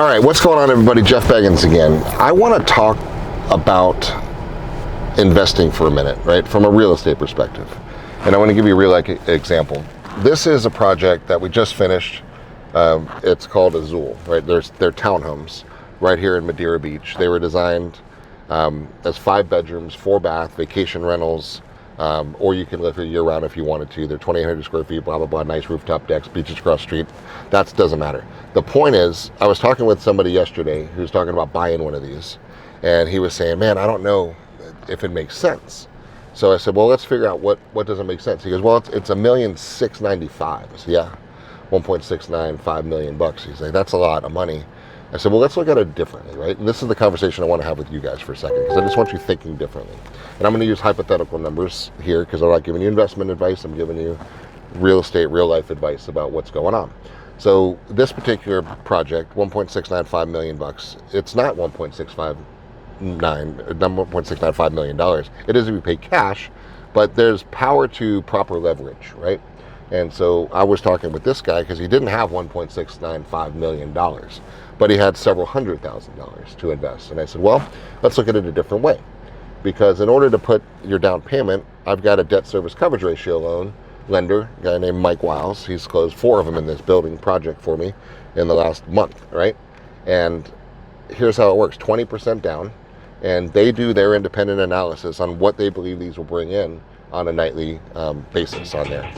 All right, what's going on, everybody? Jeff Beggins again. I want to talk about investing for a minute, right, from a real estate perspective. And I want to give you a real example. This is a project that we just finished. It's called Azul, right? They're townhomes right here in Madeira Beach. They were designed as 5 bedrooms, 4 bath, vacation rentals, or you can live here year round if you wanted to. They're 2,800 square feet, blah, blah, blah, nice rooftop decks, beaches across the street. That doesn't matter. The point is, I was talking with somebody yesterday who was talking about buying one of these, and he was saying, man, I don't know if it makes sense. So I said, well, let's figure out what doesn't make sense. He goes, well, it's $1,695,000. I said, yeah, 1.695 million bucks. He's like, that's a lot of money. I said, well, let's look at it differently, right? And this is the conversation I want to have with you guys for a second, because I just want you thinking differently. And I'm going to use hypothetical numbers here, because I'm not giving you investment advice. I'm giving you real estate, real life advice about what's going on. So this particular project, 1.695 million bucks. It's not 1.695 million dollars. It is if you pay cash, but there's power to proper leverage, right? And so I was talking with this guy because he didn't have $1.695 million, but he had several $100,000 to invest. And I said, well, let's look at it a different way. Because in order to put your down payment, I've got a debt service coverage ratio loan lender, a guy named Mike Wiles. He's closed 4 of them in this building project for me in the last month, right? And here's how it works: 20% down, and they do their independent analysis on what they believe these will bring in on a nightly basis on there.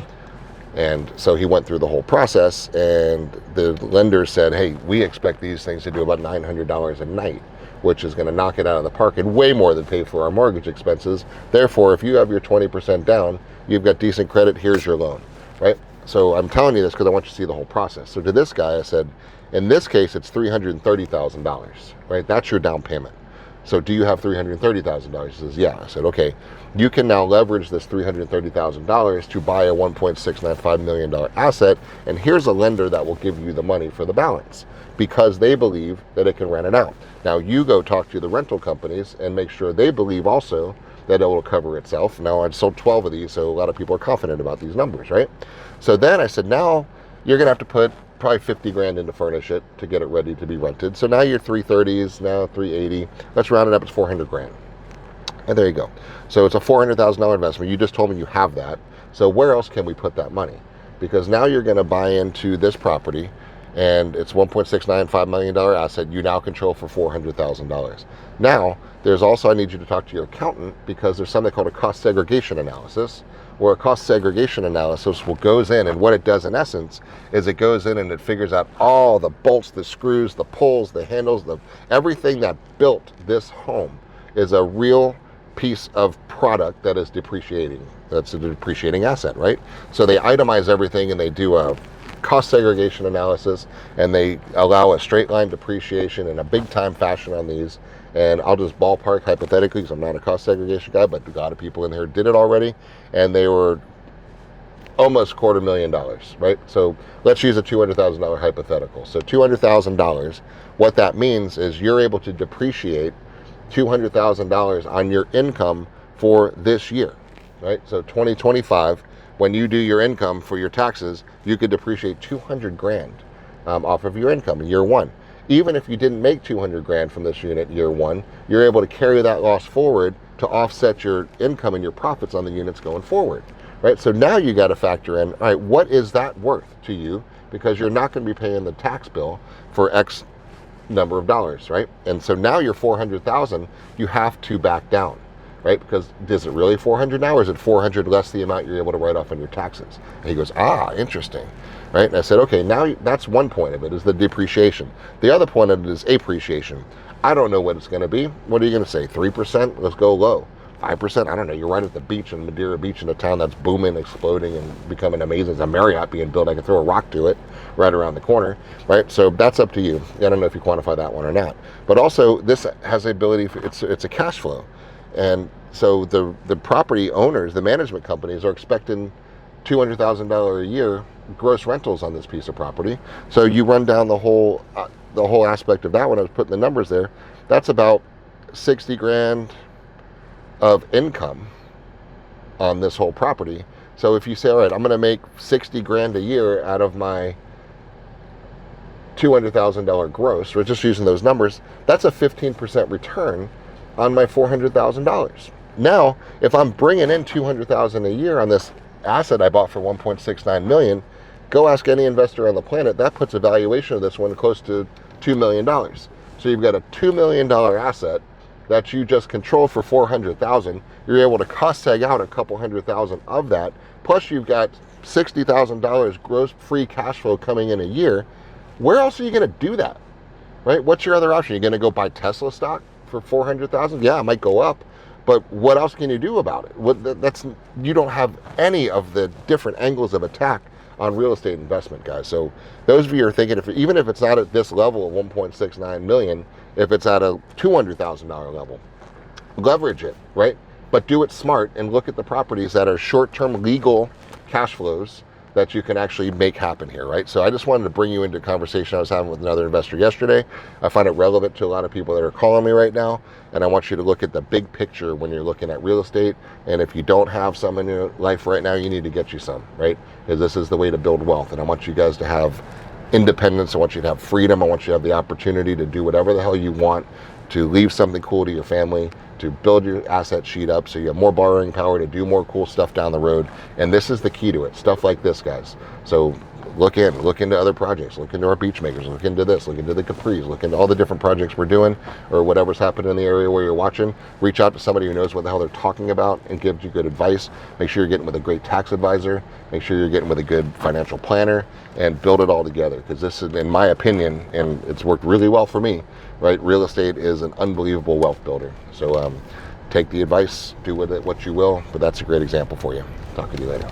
And so he went through the whole process, and the lender said, hey, we expect these things to do about $900 a night, which is going to knock it out of the park and way more than pay for our mortgage expenses. Therefore, if you have your 20% down, you've got decent credit, here's your loan, right? So I'm telling you this because I want you to see the whole process. So to this guy, I said, in this case, it's $330,000, right? That's your down payment. So do you have $330,000? He says, yeah. I said, okay, you can now leverage this $330,000 to buy a $1.695 million asset, and here's a lender that will give you the money for the balance because they believe that it can rent it out. Now you go talk to the rental companies and make sure they believe also that it will cover itself. Now I've sold 12 of these, so a lot of people are confident about these numbers, right? So then I said, now you're gonna have to put probably 50 grand in to furnish it to get it ready to be rented. So now your 330s, now 380, let's round it up, it's 400 grand. And there you go. So it's a $400,000 investment. You just told me you have that. So where else can we put that money? Because now you're gonna buy into this property, and it's $1.695 million asset you now control for $400,000. Now, there's also, I need you to talk to your accountant, because there's something called a cost segregation analysis, where a cost segregation analysis goes in, and what it does in essence is it goes in and it figures out all the bolts, the screws, the pulls, the handles, everything that built this home is a real piece of product that is depreciating. That's a depreciating asset, right? So they itemize everything and they do a cost segregation analysis, and they allow a straight line depreciation in a big time fashion on these. And I'll just ballpark hypothetically, because I'm not a cost segregation guy, but a lot of people in here did it already, and they were almost $250,000, right? So let's use a $200,000 hypothetical. So $200,000, what that means is you're able to depreciate $200,000 on your income for this year, right? So 2025, when you do your income for your taxes, you could depreciate 200 grand off of your income in year one. Even if you didn't make 200 grand from this unit year one, you're able to carry that loss forward to offset your income and your profits on the units going forward, right? So now you got to factor in, all right, what is that worth to you? Because you're not going to be paying the tax bill for X number of dollars, right? And so now your 400,000, you have to back down, right? Because is it really 400 now, or is it 400 less the amount you're able to write off on your taxes? And he goes, interesting, right? And I said, okay, now that's one point of it, is the depreciation. The other point of it is appreciation. I don't know what it's going to be. What are you going to say? 3%? Let's go low. 5%? I don't know. You're right at the beach in Madeira Beach, in a town that's booming, exploding, and becoming amazing. There's a Marriott being built. I can throw a rock to it right around the corner, right? So that's up to you. I don't know if you quantify that one or not. But also, this has the ability for, it's a cash flow. And so the property owners, the management companies, are expecting $200,000 a year gross rentals on this piece of property. So you run down the whole aspect of that when I was putting the numbers there. That's about 60 grand of income on this whole property. So if you say, all right, I'm going to make 60 grand a year out of my $200,000 gross, we're just using those numbers, that's a 15% return on my $400,000. Now, if I'm bringing in $200,000 a year on this asset I bought for $1.69 million, go ask any investor on the planet, that puts a valuation of this one close to $2 million. So you've got a $2 million asset that you just control for $400,000. You're able to cost tag out a couple $100,000 of that. Plus you've got $60,000 gross free cash flow coming in a year. Where else are you going to do that? Right? What's your other option? You're going to go buy Tesla stock for $400,000? Yeah, it might go up, but what else can you do about it? You don't have any of the different angles of attack on real estate investment, guys. So those of you are thinking, even if it's not at this level of 1.69 million, if it's at a $200,000 level, leverage it, right? But do it smart and look at the properties that are short-term legal cash flows that you can actually make happen here, right? So I just wanted to bring you into a conversation I was having with another investor yesterday. I find it relevant to a lot of people that are calling me right now, and I want you to look at the big picture when you're looking at real estate. And if you don't have some in your life right now, you need to get you some, right? Because this is the way to build wealth. And I want you guys to have independence. I want you to have freedom. I want you to have the opportunity to do whatever the hell you want, to leave something cool to your family, to build your asset sheet up so you have more borrowing power to do more cool stuff down the road. And this is the key to it, stuff like this, guys. So look into other projects, look into our beach makers, look into this, look into the Capris, look into all the different projects we're doing, or whatever's happening in the area where you're watching. Reach out to somebody who knows what the hell they're talking about and gives you good advice. Make sure you're getting with a great tax advisor, make sure you're getting with a good financial planner, and build it all together. Because this is, in my opinion, and it's worked really well for me, right? Real estate is an unbelievable wealth builder. So take the advice, do with it what you will, but that's a great example for you. Talk to you later.